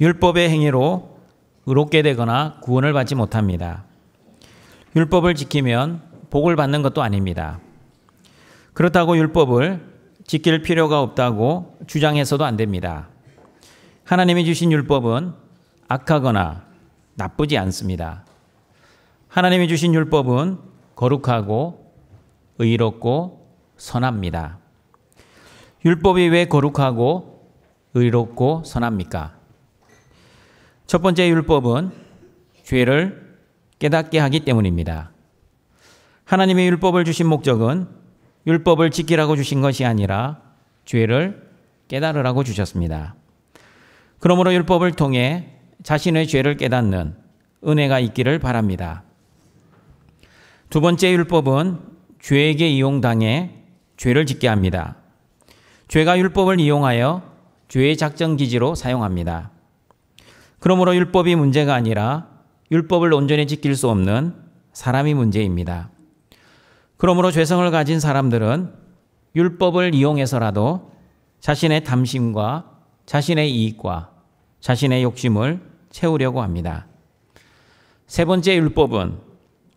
율법의 행위로 의롭게 되거나 구원을 받지 못합니다. 율법을 지키면 복을 받는 것도 아닙니다. 그렇다고 율법을 지킬 필요가 없다고 주장해서도 안 됩니다. 하나님이 주신 율법은 악하거나 나쁘지 않습니다. 하나님이 주신 율법은 거룩하고 의롭고 선합니다. 율법이 왜 거룩하고 의롭고 선합니까? 첫 번째 율법은 죄를 깨닫게 하기 때문입니다. 하나님의 율법을 주신 목적은 율법을 지키라고 주신 것이 아니라 죄를 깨달으라고 주셨습니다. 그러므로 율법을 통해 자신의 죄를 깨닫는 은혜가 있기를 바랍니다. 두 번째 율법은 죄에게 이용당해 죄를 짓게 합니다. 죄가 율법을 이용하여 죄의 작정기지로 사용합니다. 그러므로 율법이 문제가 아니라 율법을 온전히 지킬 수 없는 사람이 문제입니다. 그러므로 죄성을 가진 사람들은 율법을 이용해서라도 자신의 탐심과 자신의 이익과 자신의 욕심을 채우려고 합니다. 세 번째 율법은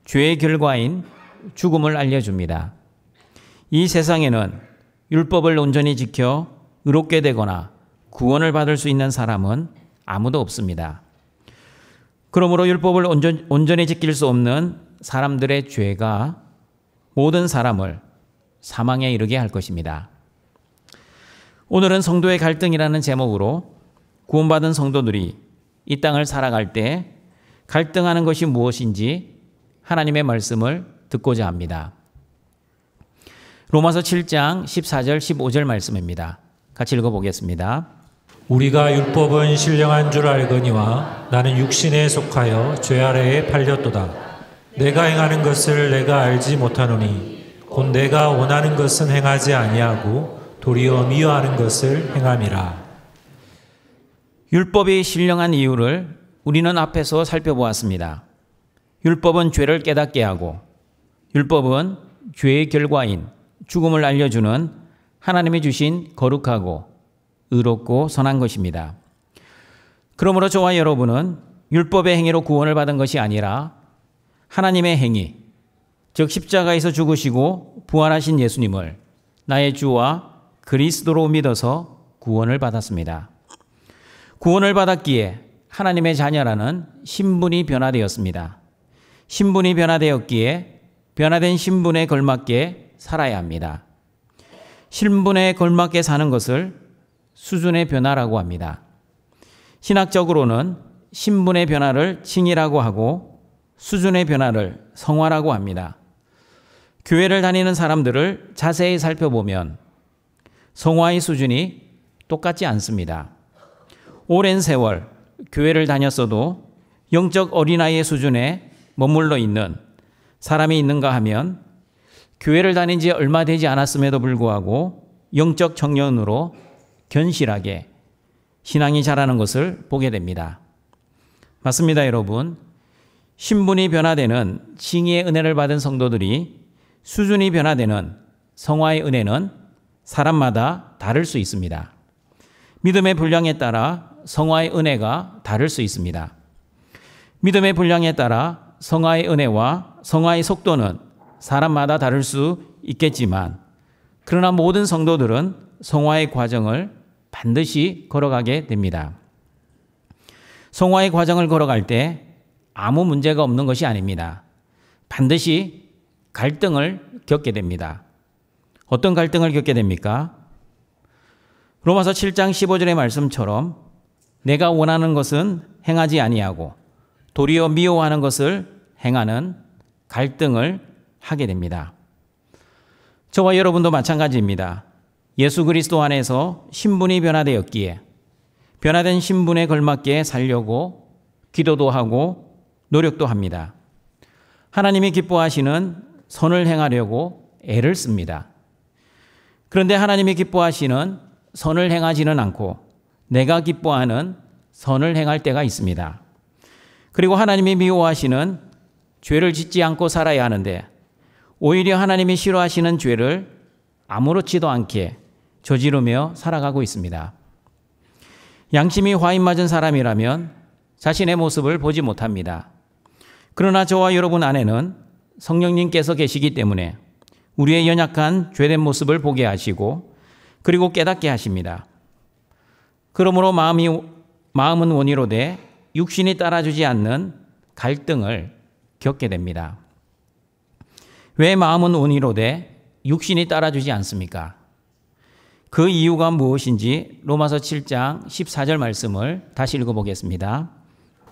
죄의 결과인 죽음을 알려줍니다. 이 세상에는 율법을 온전히 지켜 의롭게 되거나 구원을 받을 수 있는 사람은 아무도 없습니다. 그러므로 율법을 온전히 지킬 수 없는 사람들의 죄가 모든 사람을 사망에 이르게 할 것입니다. 오늘은 성도의 갈등이라는 제목으로 구원받은 성도들이 이 땅을 살아갈 때 갈등하는 것이 무엇인지 하나님의 말씀을 듣고자 합니다. 로마서 7장 14절 15절 말씀입니다. 같이 읽어보겠습니다. 우리가 율법은 신령한 줄 알거니와 나는 육신에 속하여 죄 아래에 팔렸도다. 내가 행하는 것을 내가 알지 못하노니 곧 내가 원하는 것은 행하지 아니하고 도리어 미워하는 것을 행함이라. 율법이 신령한 이유를 우리는 앞에서 살펴보았습니다. 율법은 죄를 깨닫게 하고 율법은 죄의 결과인 죽음을 알려주는 하나님이 주신 거룩하고 의롭고 선한 것입니다. 그러므로 저와 여러분은 율법의 행위로 구원을 받은 것이 아니라 하나님의 행위, 즉 십자가에서 죽으시고 부활하신 예수님을 나의 주와 그리스도로 믿어서 구원을 받았습니다. 구원을 받았기에 하나님의 자녀라는 신분이 변화되었습니다. 신분이 변화되었기에 변화된 신분에 걸맞게 살아야 합니다. 신분에 걸맞게 사는 것을 수준의 변화라고 합니다. 신학적으로는 신분의 변화를 칭의라고 하고 수준의 변화를 성화라고 합니다. 교회를 다니는 사람들을 자세히 살펴보면 성화의 수준이 똑같지 않습니다. 오랜 세월 교회를 다녔어도 영적 어린아이의 수준에 머물러 있는 사람이 있는가 하면 교회를 다닌 지 얼마 되지 않았음에도 불구하고 영적 청년으로 견실하게 신앙이 자라는 것을 보게 됩니다. 맞습니다, 여러분. 신분이 변화되는 칭의의 은혜를 받은 성도들이 수준이 변화되는 성화의 은혜는 사람마다 다를 수 있습니다. 믿음의 분량에 따라 성화의 은혜가 다를 수 있습니다. 믿음의 분량에 따라 성화의 은혜와 성화의 속도는 사람마다 다를 수 있겠지만 그러나 모든 성도들은 성화의 과정을 반드시 걸어가게 됩니다. 성화의 과정을 걸어갈 때 아무 문제가 없는 것이 아닙니다. 반드시 갈등을 겪게 됩니다. 어떤 갈등을 겪게 됩니까? 로마서 7장 15절의 말씀처럼 내가 원하는 것은 행하지 아니하고 도리어 미워하는 것을 행하는 갈등을 하게 됩니다. 저와 여러분도 마찬가지입니다. 예수 그리스도 안에서 신분이 변화되었기에 변화된 신분에 걸맞게 살려고 기도도 하고 노력도 합니다. 하나님이 기뻐하시는 선을 행하려고 애를 씁니다. 그런데 하나님이 기뻐하시는 선을 행하지는 않고 내가 기뻐하는 선을 행할 때가 있습니다. 그리고 하나님이 미워하시는 죄를 짓지 않고 살아야 하는데 오히려 하나님이 싫어하시는 죄를 아무렇지도 않게 저지르며 살아가고 있습니다. 양심이 화인 맞은 사람이라면 자신의 모습을 보지 못합니다. 그러나 저와 여러분 안에는 성령님께서 계시기 때문에 우리의 연약한 죄된 모습을 보게 하시고 그리고 깨닫게 하십니다. 그러므로 마음은 원의로 돼 육신이 따라주지 않는 갈등을 겪게 됩니다. 왜 마음은 원의로 돼 육신이 따라주지 않습니까? 그 이유가 무엇인지 로마서 7장 14절 말씀을 다시 읽어보겠습니다.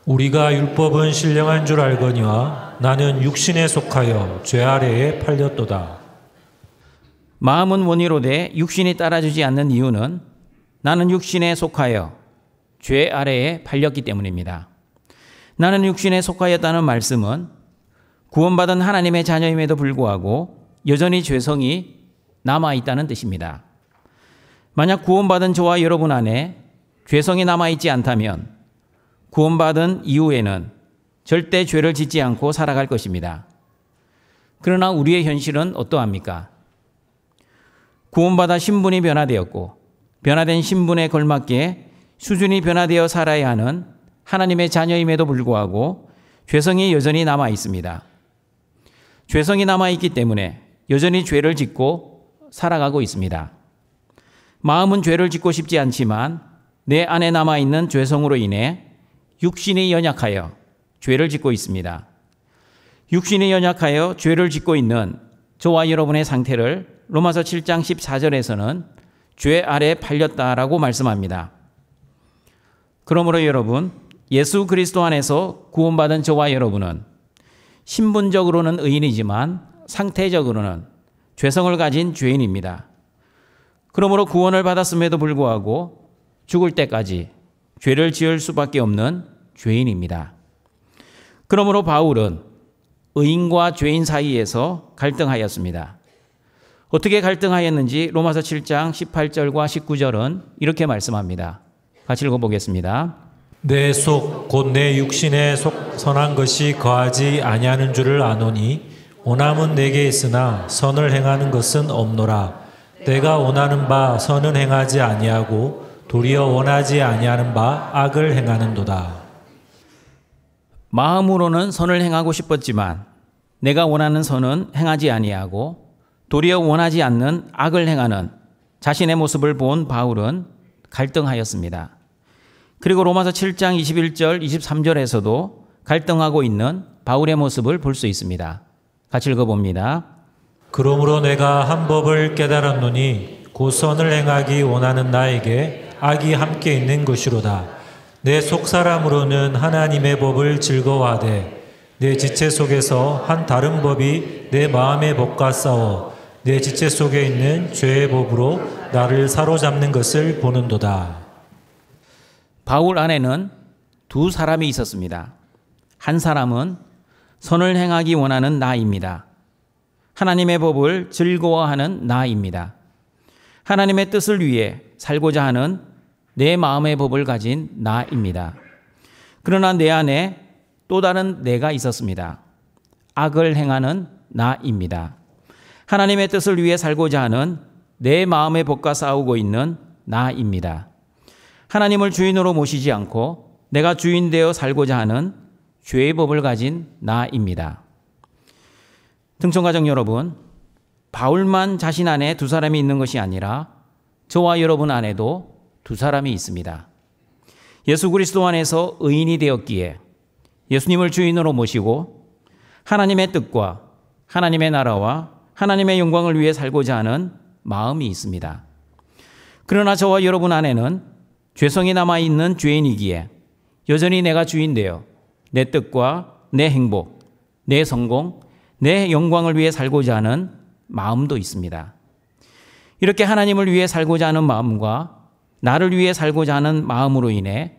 우리가 율법은 신령한 줄 알거니와 나는 육신에 속하여 죄 아래에 팔렸도다. 마음은 원의로 돼 육신이 따라주지 않는 이유는 나는 육신에 속하여 죄 아래에 팔렸기 때문입니다. 나는 육신에 속하였다는 말씀은 구원받은 하나님의 자녀임에도 불구하고 여전히 죄성이 남아있다는 뜻입니다. 만약 구원받은 저와 여러분 안에 죄성이 남아있지 않다면 구원받은 이후에는 절대 죄를 짓지 않고 살아갈 것입니다. 그러나 우리의 현실은 어떠합니까? 구원받아 신분이 변화되었고 변화된 신분에 걸맞게 수준이 변화되어 살아야 하는 하나님의 자녀임에도 불구하고 죄성이 여전히 남아 있습니다. 죄성이 남아 있기 때문에 여전히 죄를 짓고 살아가고 있습니다. 마음은 죄를 짓고 싶지 않지만 내 안에 남아 있는 죄성으로 인해 육신이 연약하여 죄를 짓고 있습니다. 육신이 연약하여 죄를 짓고 있는 저와 여러분의 상태를 로마서 7장 14절에서는 죄 아래 팔렸다라고 말씀합니다. 그러므로 여러분, 예수 그리스도 안에서 구원받은 저와 여러분은 신분적으로는 의인이지만 상태적으로는 죄성을 가진 죄인입니다. 그러므로 구원을 받았음에도 불구하고 죽을 때까지 죄를 지을 수밖에 없는 죄인입니다. 그러므로 바울은 의인과 죄인 사이에서 갈등하였습니다. 어떻게 갈등하였는지 로마서 7장 18절과 19절은 이렇게 말씀합니다. 같이 읽어보겠습니다. 내 속 곧 내 육신에 선한 것이 거하지 아니하는 줄을 아노니 원함은 내게 있으나 선을 행하는 것은 없노라. 내가 원하는 바 선은 행하지 아니하고 도리어 원하지 아니하는 바 악을 행하는도다. 마음으로는 선을 행하고 싶었지만 내가 원하는 선은 행하지 아니하고 도리어 원하지 않는 악을 행하는 자신의 모습을 본 바울은 갈등하였습니다. 그리고 로마서 7장 21절, 23절에서도 갈등하고 있는 바울의 모습을 볼 수 있습니다. 같이 읽어봅니다. 그러므로 내가 한 법을 깨달았노니 곧 선을 행하기 원하는 나에게 악이 함께 있는 것이로다. 내 속사람으로는 하나님의 법을 즐거워하되 내 지체 속에서 한 다른 법이 내 마음의 법과 싸워 내 지체 속에 있는 죄의 법으로 나를 사로잡는 것을 보는도다. 바울 안에는 두 사람이 있었습니다. 한 사람은 선을 행하기 원하는 나입니다. 하나님의 법을 즐거워하는 나입니다. 하나님의 뜻을 위해 살고자 하는 내 마음의 법을 가진 나입니다. 그러나 내 안에 또 다른 내가 있었습니다. 악을 행하는 나입니다. 하나님의 뜻을 위해 살고자 하는 내 마음의 법과 싸우고 있는 나입니다. 하나님을 주인으로 모시지 않고 내가 주인 되어 살고자 하는 죄의 법을 가진 나입니다. 등촌가족 여러분, 바울만 자신 안에 두 사람이 있는 것이 아니라 저와 여러분 안에도 두 사람이 있습니다. 예수 그리스도 안에서 의인이 되었기에 예수님을 주인으로 모시고 하나님의 뜻과 하나님의 나라와 하나님의 영광을 위해 살고자 하는 마음이 있습니다. 그러나 저와 여러분 안에는 죄성이 남아있는 죄인이기에 여전히 내가 주인 되어 내 뜻과 내 행복, 내 성공, 내 영광을 위해 살고자 하는 마음도 있습니다. 이렇게 하나님을 위해 살고자 하는 마음과 나를 위해 살고자 하는 마음으로 인해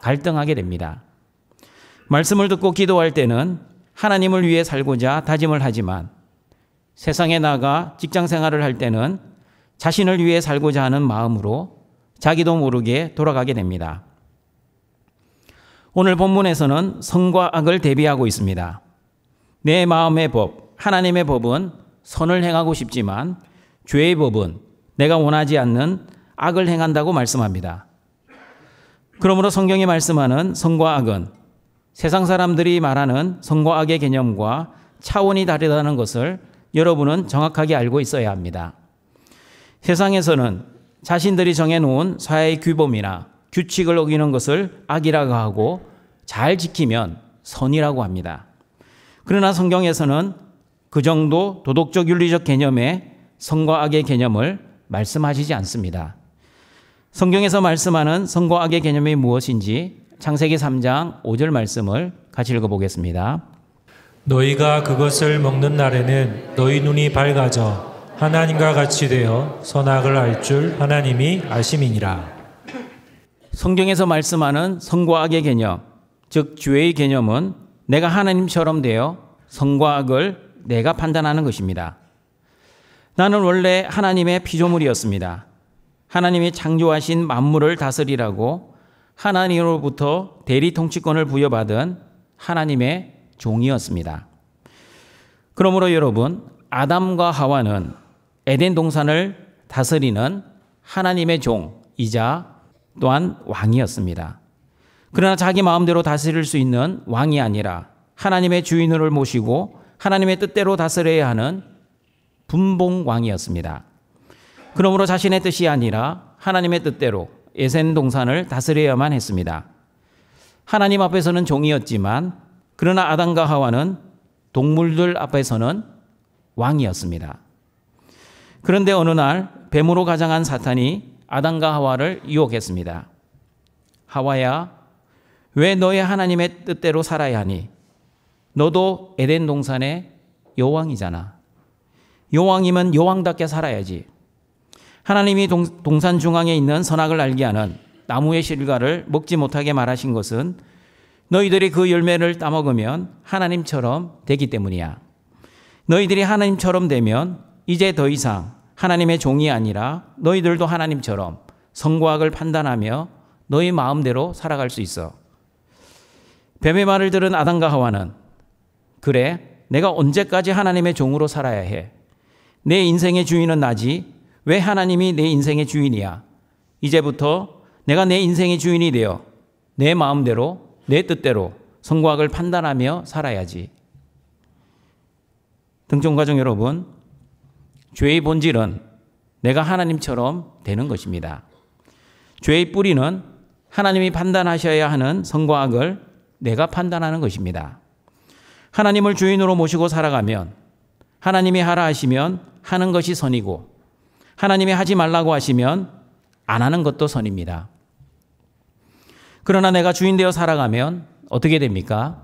갈등하게 됩니다. 말씀을 듣고 기도할 때는 하나님을 위해 살고자 다짐을 하지만 세상에 나가 직장 생활을 할 때는 자신을 위해 살고자 하는 마음으로 자기도 모르게 돌아가게 됩니다. 오늘 본문에서는 선과 악을 대비하고 있습니다. 내 마음의 법, 하나님의 법은 선을 행하고 싶지만 죄의 법은 내가 원하지 않는 악을 행한다고 말씀합니다. 그러므로 성경이 말씀하는 선과 악은 세상 사람들이 말하는 선과 악의 개념과 차원이 다르다는 것을 여러분은 정확하게 알고 있어야 합니다. 세상에서는 자신들이 정해놓은 사회의 규범이나 규칙을 어기는 것을 악이라고 하고 잘 지키면 선이라고 합니다. 그러나 성경에서는 그 정도 도덕적 윤리적 개념의 선과 악의 개념을 말씀하시지 않습니다. 성경에서 말씀하는 선과 악의 개념이 무엇인지 창세기 3장 5절 말씀을 같이 읽어보겠습니다. 너희가 그것을 먹는 날에는 너희 눈이 밝아져 하나님과 같이 되어 선악을 알 줄 하나님이 아심이니라. 성경에서 말씀하는 선과 악의 개념, 즉 죄의 개념은 내가 하나님처럼 되어 선과 악을 내가 판단하는 것입니다. 나는 원래 하나님의 피조물이었습니다. 하나님이 창조하신 만물을 다스리라고 하나님으로부터 대리 통치권을 부여받은 하나님의 종이었습니다. 그러므로 여러분, 아담과 하와는 에덴 동산을 다스리는 하나님의 종이자 또한 왕이었습니다. 그러나 자기 마음대로 다스릴 수 있는 왕이 아니라 하나님의 주인을 모시고 하나님의 뜻대로 다스려야 하는 분봉왕이었습니다. 그러므로 자신의 뜻이 아니라 하나님의 뜻대로 에덴 동산을 다스려야만 했습니다. 하나님 앞에서는 종이었지만 그러나 아담과 하와는 동물들 앞에서는 왕이었습니다. 그런데 어느 날 뱀으로 가장한 사탄이 아담과 하와를 유혹했습니다. 하와야, 왜 너의 하나님의 뜻대로 살아야 하니? 너도 에덴 동산의 여왕이잖아. 여왕이면 여왕답게 살아야지. 하나님이 동산 중앙에 있는 선악을 알게 하는 나무의 실과를 먹지 못하게 말하신 것은 너희들이 그 열매를 따먹으면 하나님처럼 되기 때문이야. 너희들이 하나님처럼 되면 이제 더 이상 하나님의 종이 아니라 너희들도 하나님처럼 선과 악을 판단하며 너희 마음대로 살아갈 수 있어. 뱀의 말을 들은 아담과 하와는 그래, 내가 언제까지 하나님의 종으로 살아야 해? 내 인생의 주인은 나지. 왜 하나님이 내 인생의 주인이야? 이제부터 내가 내 인생의 주인이 되어 내 마음대로 내 뜻대로 선과 악을 판단하며 살아야지. 등촌가족 여러분, 죄의 본질은 내가 하나님처럼 되는 것입니다. 죄의 뿌리는 하나님이 판단하셔야 하는 선과 악을 내가 판단하는 것입니다. 하나님을 주인으로 모시고 살아가면 하나님이 하라 하시면 하는 것이 선이고 하나님이 하지 말라고 하시면 안 하는 것도 선입니다. 그러나 내가 주인 되어 살아가면 어떻게 됩니까?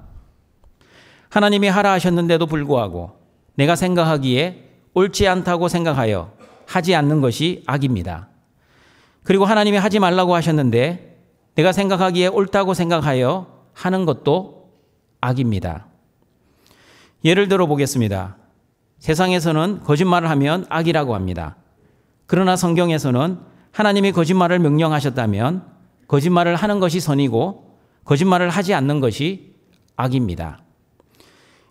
하나님이 하라 하셨는데도 불구하고 내가 생각하기에 옳지 않다고 생각하여 하지 않는 것이 악입니다. 그리고 하나님이 하지 말라고 하셨는데 내가 생각하기에 옳다고 생각하여 하는 것도 악입니다. 예를 들어 보겠습니다. 세상에서는 거짓말을 하면 악이라고 합니다. 그러나 성경에서는 하나님이 거짓말을 명령하셨다면 거짓말을 하는 것이 선이고 거짓말을 하지 않는 것이 악입니다.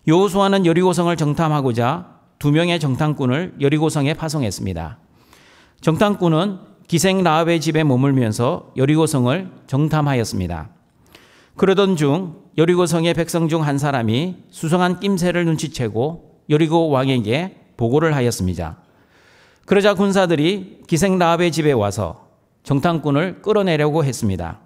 여호수아는 여리고성을 정탐하고자 2명의 정탐꾼을 여리고성에 파송했습니다. 정탐꾼은 기생 라합의 집에 머물면서 여리고성을 정탐하였습니다. 그러던 중 여리고성의 백성 중 한 사람이 수상한 낌새를 눈치채고 여리고 왕에게 보고를 하였습니다. 그러자 군사들이 기생 라합의 집에 와서 정탐꾼을 끌어내려고 했습니다.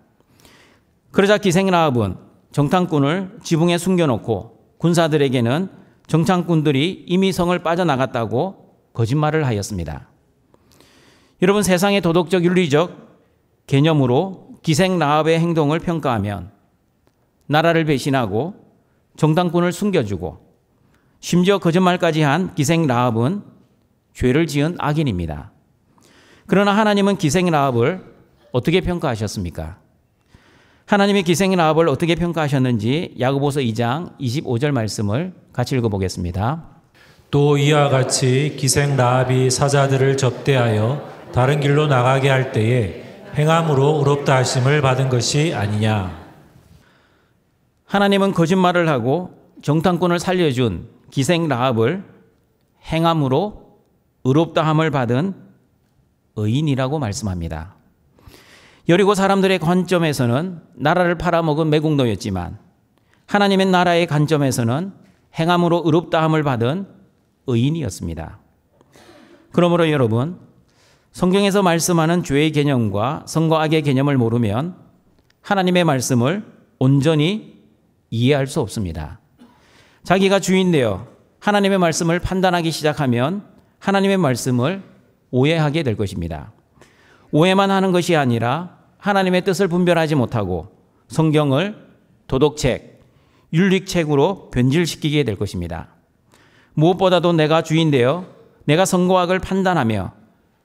그러자 기생 라합은 정탐꾼을 지붕에 숨겨놓고 군사들에게는 정탐꾼들이 이미 성을 빠져나갔다고 거짓말을 하였습니다. 여러분, 세상의 도덕적 윤리적 개념으로 기생 라합의 행동을 평가하면 나라를 배신하고 정탐꾼을 숨겨주고 심지어 거짓말까지 한 기생 라합은 죄를 지은 악인입니다. 그러나 하나님은 기생 라합을 어떻게 평가하셨습니까? 하나님이 기생 라합을 어떻게 평가하셨는지 야고보서 2장 25절 말씀을 같이 읽어보겠습니다. 또 이와 같이 기생 라합이 사자들을 접대하여 다른 길로 나가게 할 때에 행함으로 의롭다 하심을 받은 것이 아니냐. 하나님은 거짓말을 하고 정탐꾼을 살려준 기생 라합을 행함으로 의롭다함을 받은 의인이라고 말씀합니다. 여리고 사람들의 관점에서는 나라를 팔아먹은 매국노였지만 하나님의 나라의 관점에서는 행함으로 의롭다함을 받은 의인이었습니다. 그러므로 여러분, 성경에서 말씀하는 죄의 개념과 선과 악의 개념을 모르면 하나님의 말씀을 온전히 이해할 수 없습니다. 자기가 주인 되어 하나님의 말씀을 판단하기 시작하면 하나님의 말씀을 오해하게 될 것입니다. 오해만 하는 것이 아니라 하나님의 뜻을 분별하지 못하고 성경을 도덕책, 윤리책으로 변질시키게 될 것입니다. 무엇보다도 내가 주인 되어 내가 선과 악을 판단하며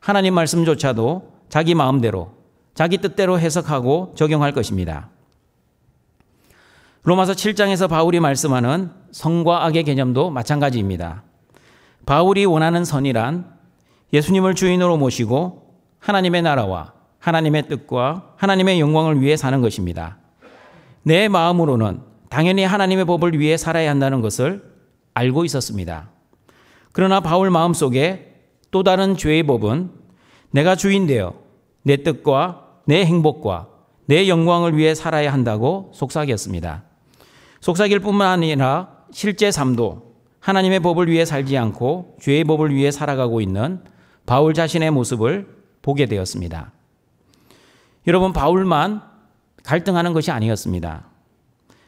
하나님 말씀조차도 자기 마음대로, 자기 뜻대로 해석하고 적용할 것입니다. 로마서 7장에서 바울이 말씀하는 선과 악의 개념도 마찬가지입니다. 바울이 원하는 선이란 예수님을 주인으로 모시고 하나님의 나라와 하나님의 뜻과 하나님의 영광을 위해 사는 것입니다. 내 마음으로는 당연히 하나님의 법을 위해 살아야 한다는 것을 알고 있었습니다. 그러나 바울 마음속에 또 다른 죄의 법은 내가 주인 되어 내 뜻과 내 행복과 내 영광을 위해 살아야 한다고 속삭였습니다. 속삭일 뿐만 아니라 실제 삶도 하나님의 법을 위해 살지 않고 죄의 법을 위해 살아가고 있는 바울 자신의 모습을 보게 되었습니다. 여러분, 바울만 갈등하는 것이 아니었습니다.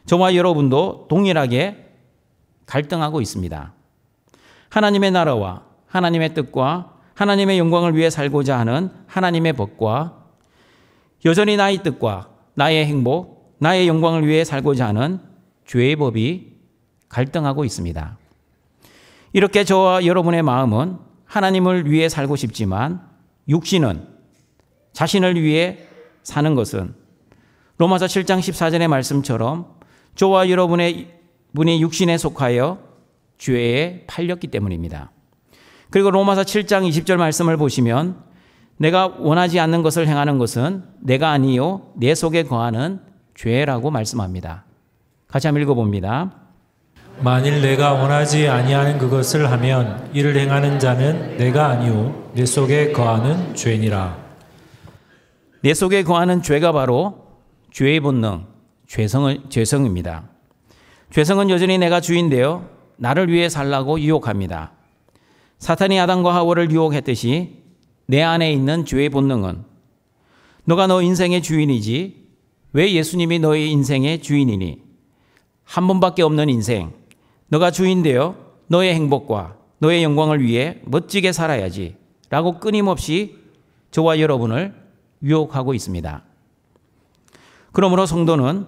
저와 여러분도 동일하게 갈등하고 있습니다. 하나님의 나라와 하나님의 뜻과 하나님의 영광을 위해 살고자 하는 하나님의 법과 여전히 나의 뜻과 나의 행복, 나의 영광을 위해 살고자 하는 죄의 법이 갈등하고 있습니다. 이렇게 저와 여러분의 마음은 하나님을 위해 살고 싶지만 육신은 자신을 위해 사는 것은 로마서 7장 14절의 말씀처럼 저와 여러분의 분이 육신에 속하여 죄에 팔렸기 때문입니다. 그리고 로마서 7장 20절 말씀을 보시면 내가 원하지 않는 것을 행하는 것은 내가 아니요 내 속에 거하는 죄라고 말씀합니다. 같이 한번 읽어봅니다. 만일 내가 원하지 아니하는 그것을 하면 이를 행하는 자는 내가 아니요 내 속에 거하는 죄니라. 내 속에 거하는 죄가 바로 죄의 본능, 죄성입니다. 죄성은 여전히 내가 주인 되어 나를 위해 살라고 유혹합니다. 사탄이 아담과 하와를 유혹했듯이 내 안에 있는 죄의 본능은 너가 너 인생의 주인이지 왜 예수님이 너의 인생의 주인이니? 한 번밖에 없는 인생, 너가 주인 되어 너의 행복과 너의 영광을 위해 멋지게 살아야지 라고 끊임없이 저와 여러분을 유혹하고 있습니다. 그러므로 성도는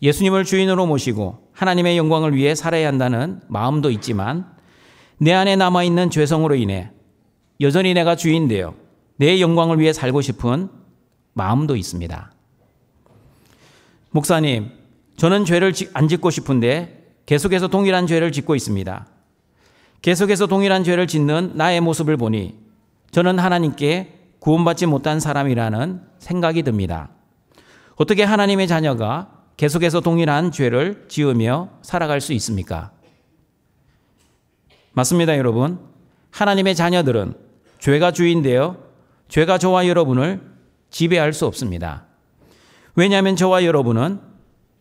예수님을 주인으로 모시고 하나님의 영광을 위해 살아야 한다는 마음도 있지만 내 안에 남아있는 죄성으로 인해 여전히 내가 주인 되어 내 영광을 위해 살고 싶은 마음도 있습니다. 목사님, 저는 죄를 안 짓고 싶은데 계속해서 동일한 죄를 짓고 있습니다. 계속해서 동일한 죄를 짓는 나의 모습을 보니 저는 하나님께 구원받지 못한 사람이라는 생각이 듭니다. 어떻게 하나님의 자녀가 계속해서 동일한 죄를 지으며 살아갈 수 있습니까? 맞습니다, 여러분. 하나님의 자녀들은 죄가 주인 되어 죄가 저와 여러분을 지배할 수 없습니다. 왜냐하면 저와 여러분은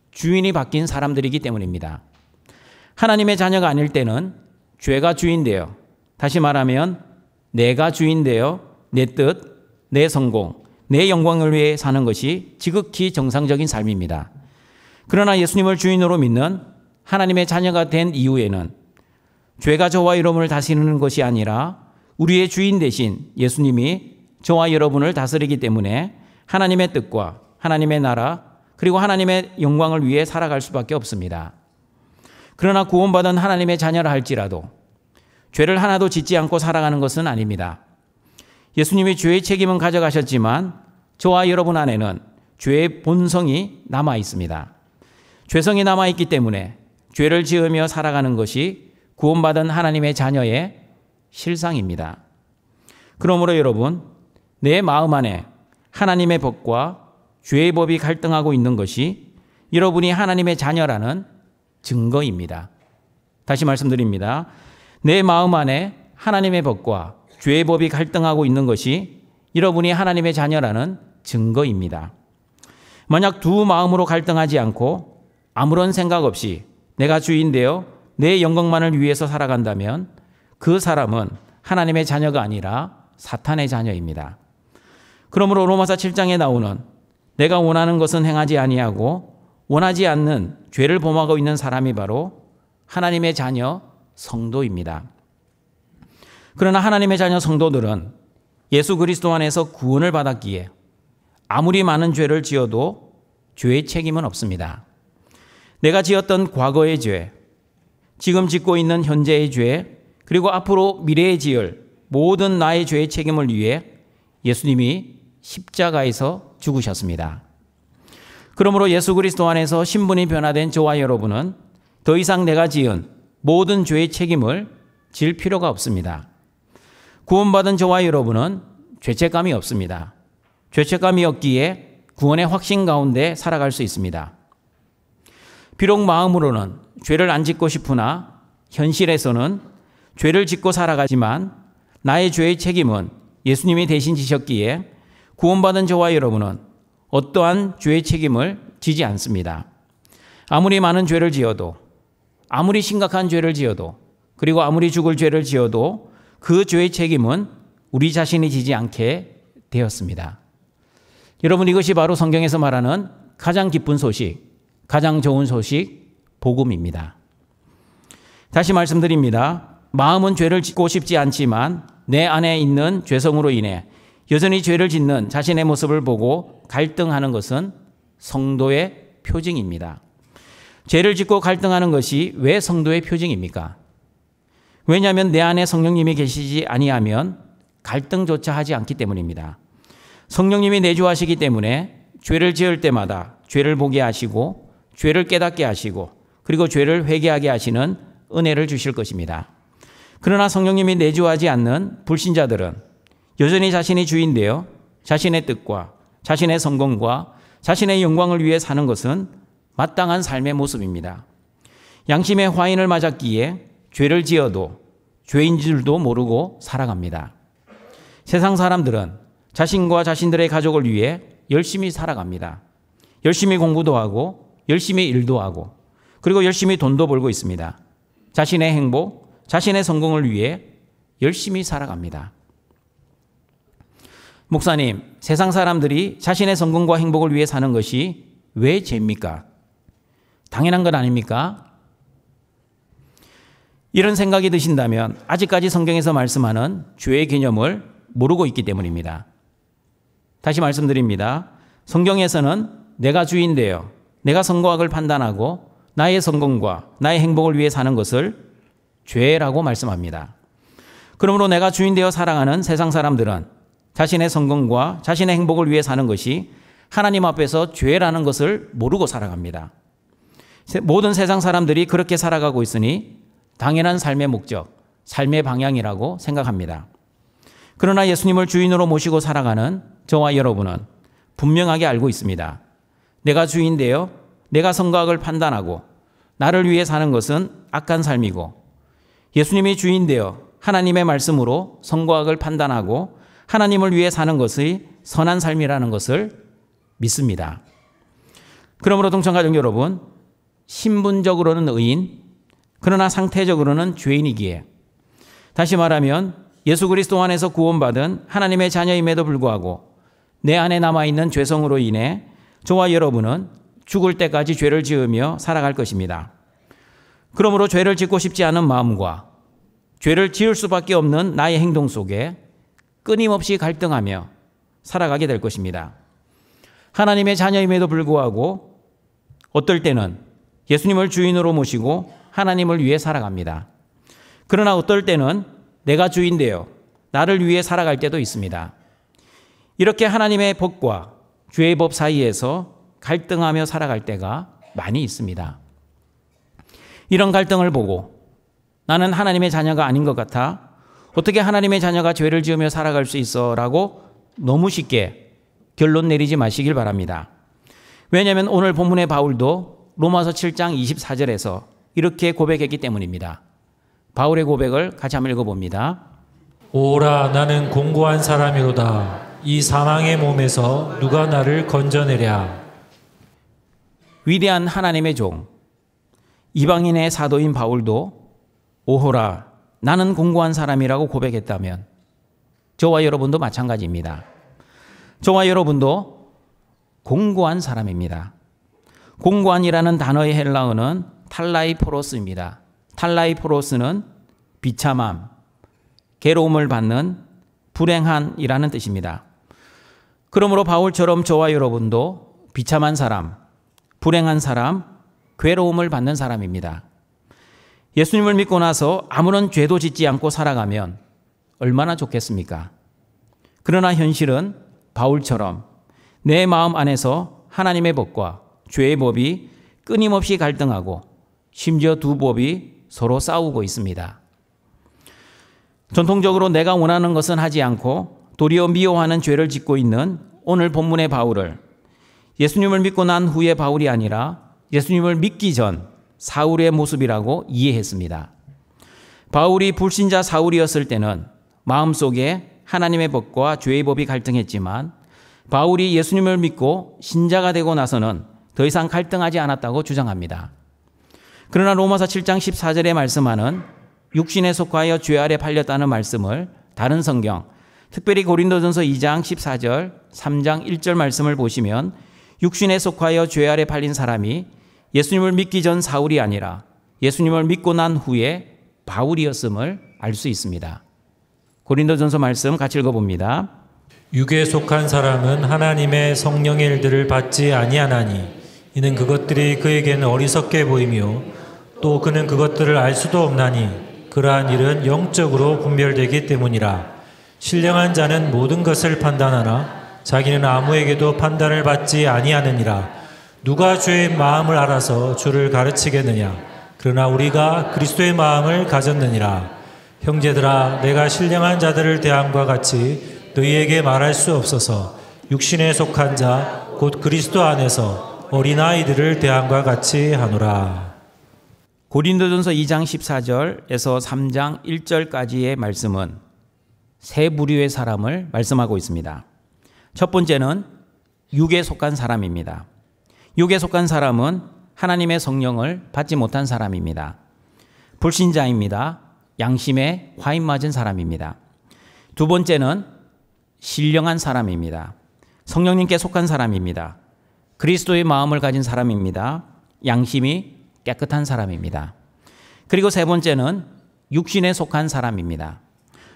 주인이 바뀐 사람들이기 때문입니다. 하나님의 자녀가 아닐 때는 죄가 주인 되어, 다시 말하면 내가 주인 되어 내 뜻, 내 성공, 내 영광을 위해 사는 것이 지극히 정상적인 삶입니다. 그러나 예수님을 주인으로 믿는 하나님의 자녀가 된 이후에는 죄가 저와 여러분을 다스리는 것이 아니라 우리의 주인 대신 예수님이 저와 여러분을 다스리기 때문에 하나님의 뜻과 하나님의 나라 그리고 하나님의 영광을 위해 살아갈 수밖에 없습니다. 그러나 구원받은 하나님의 자녀라 할지라도 죄를 하나도 짓지 않고 살아가는 것은 아닙니다. 예수님이 죄의 책임은 가져가셨지만 저와 여러분 안에는 죄의 본성이 남아 있습니다. 죄성이 남아 있기 때문에 죄를 지으며 살아가는 것이 구원받은 하나님의 자녀의 실상입니다. 그러므로 여러분, 내 마음 안에 하나님의 법과 죄의 법이 갈등하고 있는 것이 여러분이 하나님의 자녀라는 증거입니다. 다시 말씀드립니다. 내 마음 안에 하나님의 법과 죄의 법이 갈등하고 있는 것이 여러분이 하나님의 자녀라는 증거입니다. 만약 두 마음으로 갈등하지 않고 아무런 생각 없이 내가 주인 되어 내 영광만을 위해서 살아간다면 그 사람은 하나님의 자녀가 아니라 사탄의 자녀입니다. 그러므로 로마서 7장에 나오는 내가 원하는 것은 행하지 아니하고 원하지 않는 죄를 범하고 있는 사람이 바로 하나님의 자녀 성도입니다. 그러나 하나님의 자녀 성도들은 예수 그리스도 안에서 구원을 받았기에 아무리 많은 죄를 지어도 죄의 책임은 없습니다. 내가 지었던 과거의 죄, 지금 짓고 있는 현재의 죄, 그리고 앞으로 미래에 지을 모든 나의 죄의 책임을 위해 예수님이 십자가에서 죽으셨습니다. 그러므로 예수 그리스도 안에서 신분이 변화된 저와 여러분은 더 이상 내가 지은 모든 죄의 책임을 질 필요가 없습니다. 구원받은 저와 여러분은 죄책감이 없습니다. 죄책감이 없기에 구원의 확신 가운데 살아갈 수 있습니다. 비록 마음으로는 죄를 안 짓고 싶으나 현실에서는 죄를 짓고 살아가지만 나의 죄의 책임은 예수님이 대신 지셨기에 구원받은 저와 여러분은 어떠한 죄의 책임을 지지 않습니다. 아무리 많은 죄를 지어도, 아무리 심각한 죄를 지어도, 그리고 아무리 죽을 죄를 지어도 그 죄의 책임은 우리 자신이 지지 않게 되었습니다. 여러분, 이것이 바로 성경에서 말하는 가장 기쁜 소식, 가장 좋은 소식, 복음입니다. 다시 말씀드립니다. 마음은 죄를 짓고 싶지 않지만 내 안에 있는 죄성으로 인해 여전히 죄를 짓는 자신의 모습을 보고 갈등하는 것은 성도의 표징입니다. 죄를 짓고 갈등하는 것이 왜 성도의 표징입니까? 왜냐하면 내 안에 성령님이 계시지 아니하면 갈등조차 하지 않기 때문입니다. 성령님이 내주하시기 때문에 죄를 지을 때마다 죄를 보게 하시고 죄를 깨닫게 하시고 그리고 죄를 회개하게 하시는 은혜를 주실 것입니다. 그러나 성령님이 내주하지 않는 불신자들은 여전히 자신이 주인 되어 자신의 뜻과 자신의 성공과 자신의 영광을 위해 사는 것은 마땅한 삶의 모습입니다. 양심의 화인을 맞았기에 죄를 지어도 죄인 줄도 모르고 살아갑니다. 세상 사람들은 자신과 자신들의 가족을 위해 열심히 살아갑니다. 열심히 공부도 하고 열심히 일도 하고 그리고 열심히 돈도 벌고 있습니다. 자신의 행복, 자신의 성공을 위해 열심히 살아갑니다. 목사님, 세상 사람들이 자신의 성공과 행복을 위해 사는 것이 왜 죄입니까? 당연한 것 아닙니까? 이런 생각이 드신다면 아직까지 성경에서 말씀하는 죄의 개념을 모르고 있기 때문입니다. 다시 말씀드립니다. 성경에서는 내가 주인 되어 내가 선과 악을 판단하고 나의 성공과 나의 행복을 위해 사는 것을 죄라고 말씀합니다. 그러므로 내가 주인 되어 살아가는 세상 사람들은 자신의 성공과 자신의 행복을 위해 사는 것이 하나님 앞에서 죄라는 것을 모르고 살아갑니다. 모든 세상 사람들이 그렇게 살아가고 있으니 당연한 삶의 목적, 삶의 방향이라고 생각합니다. 그러나 예수님을 주인으로 모시고 살아가는 저와 여러분은 분명하게 알고 있습니다. 내가 주인 되어 내가 선과 악을 판단하고 나를 위해 사는 것은 악한 삶이고 예수님이 주인 되어 하나님의 말씀으로 선과 악을 판단하고 하나님을 위해 사는 것이 선한 삶이라는 것을 믿습니다. 그러므로 동청가족 여러분, 신분적으로는 의인, 그러나 상태적으로는 죄인이기에 다시 말하면 예수 그리스도 안에서 구원받은 하나님의 자녀임에도 불구하고 내 안에 남아있는 죄성으로 인해 저와 여러분은 죽을 때까지 죄를 지으며 살아갈 것입니다. 그러므로 죄를 짓고 싶지 않은 마음과 죄를 지을 수밖에 없는 나의 행동 속에 끊임없이 갈등하며 살아가게 될 것입니다. 하나님의 자녀임에도 불구하고 어떨 때는 예수님을 주인으로 모시고 하나님을 위해 살아갑니다. 그러나 어떨 때는 내가 주인 되어 나를 위해 살아갈 때도 있습니다. 이렇게 하나님의 법과 죄의 법 사이에서 갈등하며 살아갈 때가 많이 있습니다. 이런 갈등을 보고 나는 하나님의 자녀가 아닌 것 같아 어떻게 하나님의 자녀가 죄를 지으며 살아갈 수 있어? 라고 너무 쉽게 결론 내리지 마시길 바랍니다. 왜냐하면 오늘 본문의 바울도 로마서 7장 24절에서 이렇게 고백했기 때문입니다. 바울의 고백을 같이 한번 읽어봅니다. 오라 나는 공고한 사람이로다. 이 사망의 몸에서 누가 나를 건져내랴. 위대한 하나님의 종, 이방인의 사도인 바울도 오호라, 나는 공고한 사람이라고 고백했다면 저와 여러분도 마찬가지입니다. 저와 여러분도 공고한 사람입니다. 공고한이라는 단어의 헬라어는 탈라이포로스입니다. 탈라이포로스는 비참함, 괴로움을 받는 불행한이라는 뜻입니다. 그러므로 바울처럼 저와 여러분도 비참한 사람, 불행한 사람, 괴로움을 받는 사람입니다. 예수님을 믿고 나서 아무런 죄도 짓지 않고 살아가면 얼마나 좋겠습니까? 그러나 현실은 바울처럼 내 마음 안에서 하나님의 법과 죄의 법이 끊임없이 갈등하고 심지어 두 법이 서로 싸우고 있습니다. 전통적으로 내가 원하는 것은 하지 않고 도리어 미워하는 죄를 짓고 있는 오늘 본문의 바울을 예수님을 믿고 난 후의 바울이 아니라 예수님을 믿기 전 사울의 모습이라고 이해했습니다. 바울이 불신자 사울이었을 때는 마음속에 하나님의 법과 죄의 법이 갈등했지만 바울이 예수님을 믿고 신자가 되고 나서는 더 이상 갈등하지 않았다고 주장합니다. 그러나 로마서 7장 14절에 말씀하는 육신에 속하여 죄 아래 팔렸다는 말씀을 다른 성경, 특별히 고린도전서 2장 14절, 3장 1절 말씀을 보시면 육신에 속하여 죄 아래 팔린 사람이 예수님을 믿기 전 사울이 아니라 예수님을 믿고 난 후에 바울이었음을 알 수 있습니다. 고린도전서 말씀 같이 읽어봅니다. 육에 속한 사람은 하나님의 성령의 일들을 받지 아니하나니 이는 그것들이 그에게는 어리석게 보이며 또 그는 그것들을 알 수도 없나니 그러한 일은 영적으로 분별되기 때문이라. 신령한 자는 모든 것을 판단하나 자기는 아무에게도 판단을 받지 아니하느니라. 누가 주의 마음을 알아서 주를 가르치겠느냐? 그러나 우리가 그리스도의 마음을 가졌느니라. 형제들아, 내가 신령한 자들을 대함과 같이 너희에게 말할 수 없어서 육신에 속한 자 곧 그리스도 안에서 어린아이들을 대함과 같이 하노라. 고린도전서 2장 14절에서 3장 1절까지의 말씀은 세 부류의 사람을 말씀하고 있습니다. 첫 번째는 육에 속한 사람입니다. 육에 속한 사람은 하나님의 성령을 받지 못한 사람입니다. 불신자입니다. 양심에 화인 맞은 사람입니다. 두 번째는 신령한 사람입니다. 성령님께 속한 사람입니다. 그리스도의 마음을 가진 사람입니다. 양심이 깨끗한 사람입니다. 그리고 세 번째는 육신에 속한 사람입니다.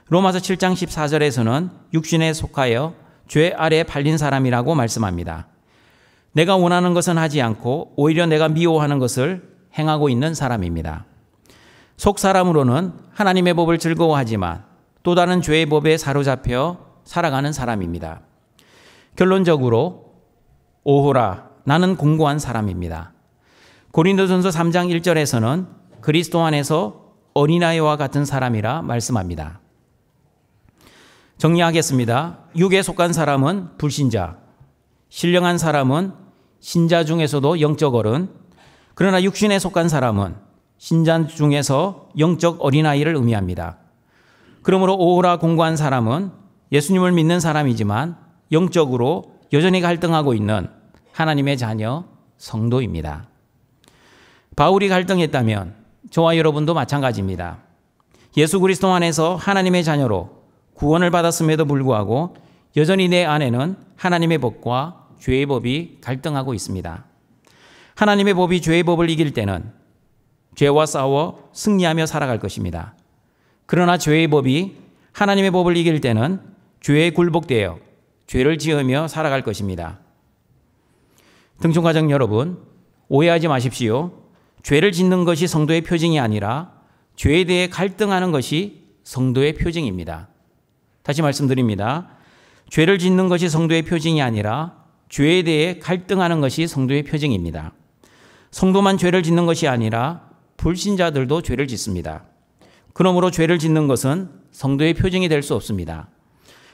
로마서 7장 14절에서는 육신에 속하여 죄 아래에 팔린 사람이라고 말씀합니다. 내가 원하는 것은 하지 않고 오히려 내가 미워하는 것을 행하고 있는 사람입니다. 속 사람으로는 하나님의 법을 즐거워하지만 또 다른 죄의 법에 사로잡혀 살아가는 사람입니다. 결론적으로 오호라, 나는 공고한 사람입니다. 고린도전서 3장 1절에서는 그리스도 안에서 어린아이와 같은 사람이라 말씀합니다. 정리하겠습니다. 육에 속한 사람은 불신자, 신령한 사람은 신자 중에서도 영적 어른, 그러나 육신에 속한 사람은 신자 중에서 영적 어린아이를 의미합니다. 그러므로 오호라 공고한 사람은 예수님을 믿는 사람이지만 영적으로 여전히 갈등하고 있는 하나님의 자녀 성도입니다. 바울이 갈등했다면 저와 여러분도 마찬가지입니다. 예수 그리스도 안에서 하나님의 자녀로 구원을 받았음에도 불구하고 여전히 내 안에는 하나님의 법과 죄의 법이 갈등하고 있습니다. 하나님의 법이 죄의 법을 이길 때는 죄와 싸워 승리하며 살아갈 것입니다. 그러나 죄의 법이 하나님의 법을 이길 때는 죄에 굴복되어 죄를 지으며 살아갈 것입니다. 등촌가정 여러분, 오해하지 마십시오. 죄를 짓는 것이 성도의 표징이 아니라 죄에 대해 갈등하는 것이 성도의 표징입니다. 다시 말씀드립니다. 죄를 짓는 것이 성도의 표징이 아니라 죄에 대해 갈등하는 것이 성도의 표징입니다. 성도만 죄를 짓는 것이 아니라 불신자들도 죄를 짓습니다. 그러므로 죄를 짓는 것은 성도의 표징이 될 수 없습니다.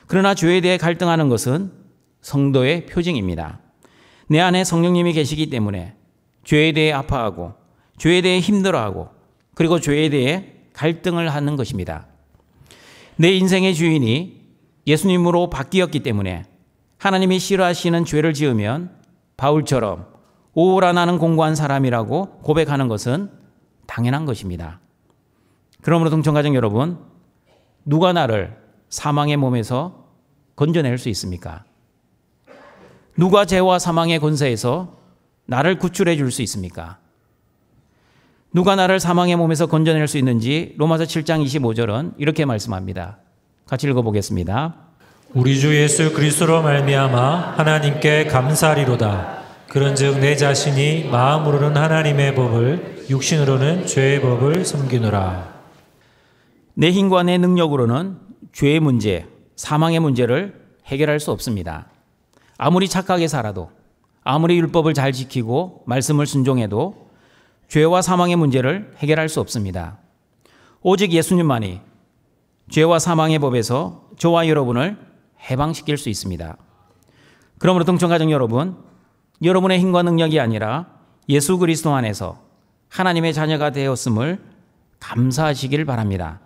그러나 죄에 대해 갈등하는 것은 성도의 표징입니다. 내 안에 성령님이 계시기 때문에 죄에 대해 아파하고 죄에 대해 힘들어하고 그리고 죄에 대해 갈등을 하는 것입니다. 내 인생의 주인이 예수님으로 바뀌었기 때문에 하나님이 싫어하시는 죄를 지으면 바울처럼 오호라 나는 공고한 사람이라고 고백하는 것은 당연한 것입니다. 그러므로 동청가정 여러분, 누가 나를 사망의 몸에서 건져낼 수 있습니까? 누가 죄와 사망의 권세에서 나를 구출해 줄 수 있습니까? 누가 나를 사망의 몸에서 건져낼 수 있는지 로마서 7장 25절은 이렇게 말씀합니다. 같이 읽어보겠습니다. 우리 주 예수 그리스도로 말미암아 하나님께 감사하리로다. 그런즉 내 자신이 마음으로는 하나님의 법을, 육신으로는 죄의 법을 섬기노라. 내 힘과 내 능력으로는 죄의 문제, 사망의 문제를 해결할 수 없습니다. 아무리 착하게 살아도, 아무리 율법을 잘 지키고 말씀을 순종해도 죄와 사망의 문제를 해결할 수 없습니다. 오직 예수님만이 죄와 사망의 법에서 저와 여러분을 해방시킬 수 있습니다. 그러므로 동청가정 여러분, 여러분의 힘과 능력이 아니라 예수 그리스도 안에서 하나님의 자녀가 되었음을 감사하시길 바랍니다.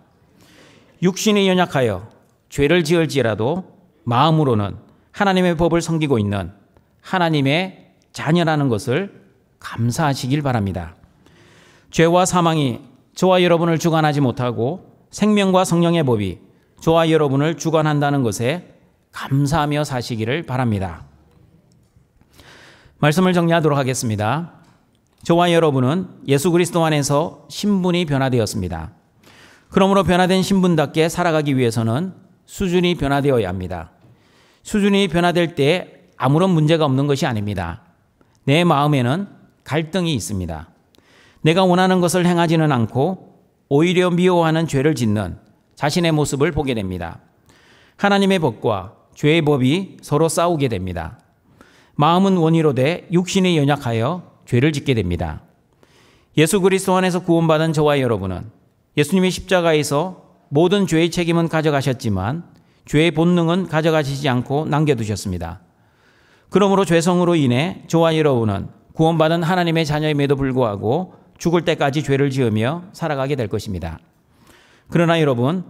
육신이 연약하여 죄를 지을지라도 마음으로는 하나님의 법을 섬기고 있는 하나님의 자녀라는 것을 감사하시길 바랍니다. 죄와 사망이 저와 여러분을 주관하지 못하고 생명과 성령의 법이 저와 여러분을 주관한다는 것에 감사하며 사시기를 바랍니다. 말씀을 정리하도록 하겠습니다. 저와 여러분은 예수 그리스도 안에서 신분이 변화되었습니다. 그러므로 변화된 신분답게 살아가기 위해서는 수준이 변화되어야 합니다. 수준이 변화될 때 아무런 문제가 없는 것이 아닙니다. 내 마음에는 갈등이 있습니다. 내가 원하는 것을 행하지는 않고 오히려 미워하는 죄를 짓는 자신의 모습을 보게 됩니다. 하나님의 법과 죄의 법이 서로 싸우게 됩니다. 마음은 원이로되 육신이 연약하여 죄를 짓게 됩니다. 예수 그리스도 안에서 구원받은 저와 여러분은 예수님이 십자가에서 모든 죄의 책임은 가져가셨지만 죄의 본능은 가져가시지 않고 남겨두셨습니다. 그러므로 죄성으로 인해 저와 여러분은 구원받은 하나님의 자녀임에도 불구하고 죽을 때까지 죄를 지으며 살아가게 될 것입니다. 그러나 여러분,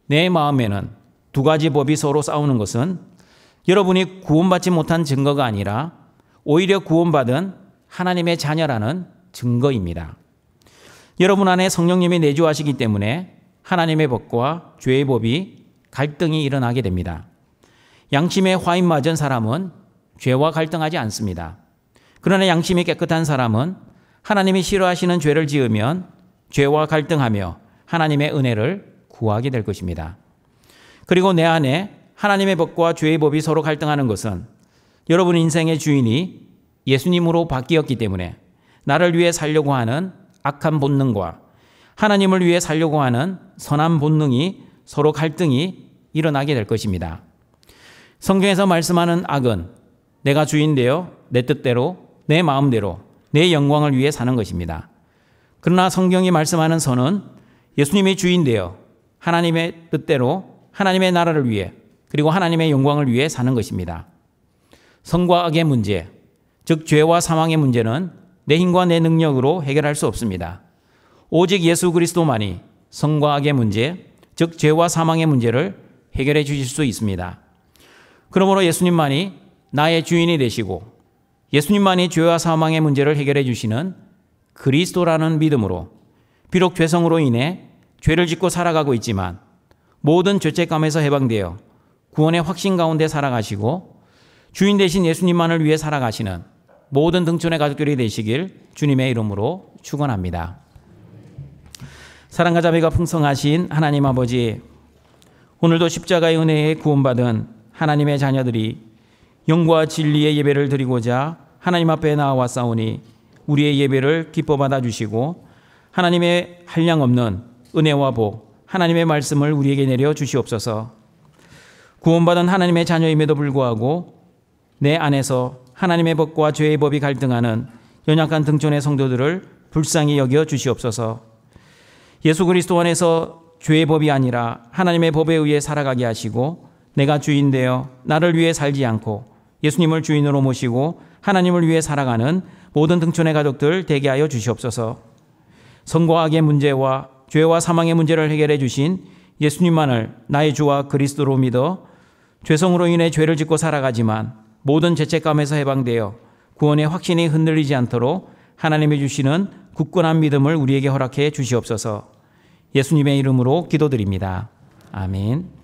내 마음에는 두 가지 법이 서로 싸우는 것은 여러분이 구원받지 못한 증거가 아니라 오히려 구원받은 하나님의 자녀라는 증거입니다. 여러분 안에 성령님이 내주하시기 때문에 하나님의 법과 죄의 법이 갈등이 일어나게 됩니다. 양심에 화인 맞은 사람은 죄와 갈등하지 않습니다. 그러나 양심이 깨끗한 사람은 하나님이 싫어하시는 죄를 지으면 죄와 갈등하며 하나님의 은혜를 구하게 될 것입니다. 그리고 내 안에 하나님의 법과 죄의 법이 서로 갈등하는 것은 여러분 인생의 주인이 예수님으로 바뀌었기 때문에 나를 위해 살려고 하는 악한 본능과 하나님을 위해 살려고 하는 선한 본능이 서로 갈등이 일어나게 될 것입니다. 성경에서 말씀하는 악은 내가 주인 되어 내 뜻대로, 내 마음대로, 내 영광을 위해 사는 것입니다. 그러나 성경이 말씀하는 선은 예수님이 주인 되어 하나님의 뜻대로 하나님의 나라를 위해 그리고 하나님의 영광을 위해 사는 것입니다. 선과 악의 문제, 즉 죄와 사망의 문제는 내 힘과 내 능력으로 해결할 수 없습니다. 오직 예수 그리스도만이 선과 악의 문제, 즉 죄와 사망의 문제를 해결해 주실 수 있습니다. 그러므로 예수님만이 나의 주인이 되시고 예수님만이 죄와 사망의 문제를 해결해 주시는 그리스도라는 믿음으로 비록 죄성으로 인해 죄를 짓고 살아가고 있지만 모든 죄책감에서 해방되어 구원의 확신 가운데 살아가시고 주인 되신 예수님만을 위해 살아가시는 모든 등촌의 가족들이 되시길 주님의 이름으로 축원합니다. 사랑과 자비가 풍성하신 하나님 아버지, 오늘도 십자가의 은혜에 구원받은 하나님의 자녀들이 영과 진리의 예배를 드리고자 하나님 앞에 나와싸우니 우리의 예배를 기뻐 받아주시고 하나님의 한량없는 은혜와 복, 하나님의 말씀을 우리에게 내려 주시옵소서. 구원받은 하나님의 자녀임에도 불구하고 내 안에서 하나님의 법과 죄의 법이 갈등하는 연약한 등촌의 성도들을 불쌍히 여겨 주시옵소서. 예수 그리스도 안에서 죄의 법이 아니라 하나님의 법에 의해 살아가게 하시고 내가 주인 되어 나를 위해 살지 않고 예수님을 주인으로 모시고 하나님을 위해 살아가는 모든 등촌의 가족들 되게 하여 주시옵소서. 선과 악의 문제와 죄와 사망의 문제를 해결해 주신 예수님만을 나의 주와 그리스도로 믿어 죄성으로 인해 죄를 짓고 살아가지만 모든 죄책감에서 해방되어 구원의 확신이 흔들리지 않도록 하나님이 주시는 굳건한 믿음을 우리에게 허락해 주시옵소서. 예수님의 이름으로 기도드립니다. 아멘.